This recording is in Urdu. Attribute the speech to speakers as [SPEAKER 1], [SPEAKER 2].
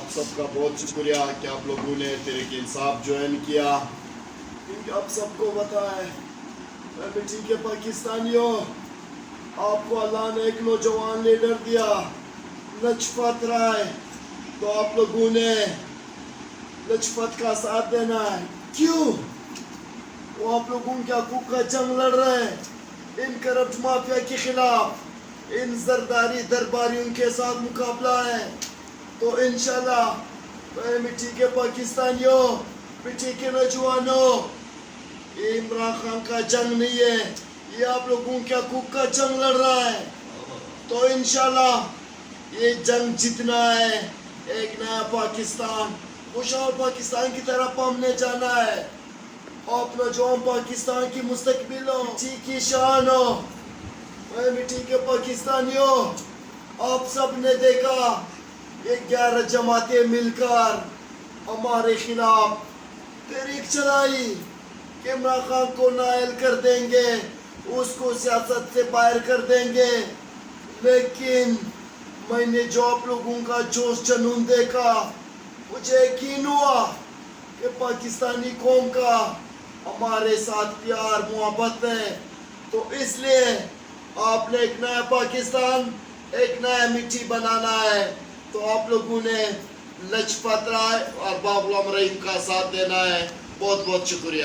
[SPEAKER 1] آپ سب کا بہت شکریہ کہ آپ لوگوں نے تحریک انصاف جوائن کیا، کیونکہ آپ سب کو پتا ہے میں مٹی کے پاکستانیوں، آپ کو اللہ نے ایک نوجوان لیڈر دیا لجپت رائے، تو آپ لوگوں نے لجپت کا ساتھ دینا ہے۔ کیوں؟ وہ آپ لوگوں کے حقوق کا جنگ لڑ رہے ہیں، ان کرپٹ مافیا کے خلاف، ان زرداری درباریوں کے ساتھ مقابلہ ہے۔ تو انشاءاللہ میں مٹی کے پاکستانیوں، مٹی کے نوجوانوں، یہ عمران خان کا جنگ نہیں ہے، یہ آپ لوگوں کے حقوق کا جنگ لڑ رہا ہے۔ تو انشاءاللہ یہ جنگ جتنا ہے، ایک نیا پاکستان، خوشحال پاکستان کی طرف ہم نے جانا ہے۔ آپ نوجوان پاکستان کی مستقبل ہو، مٹی کی شان ہو۔ میں مٹی کے پاکستانیوں، آپ سب نے دیکھا یہ 11 جماعتیں مل کر ہمارے خلاف تحریک چلائی کہ عمران خان کو نائل کر دیں گے، اس کو سیاست سے باہر کر دیں گے، لیکن میں نے جو آپ لوگوں کا جوش جنون دیکھا، مجھے یقین ہوا کہ پاکستانی قوم کا ہمارے ساتھ پیار محبت ہے۔ تو اس لیے آپ نے ایک نیا پاکستان، ایک نیا مٹی بنانا ہے، تو آپ لوگوں نے لجپت رائے اور بابو غلام رحیم کا ساتھ دینا ہے۔ بہت بہت شکریہ۔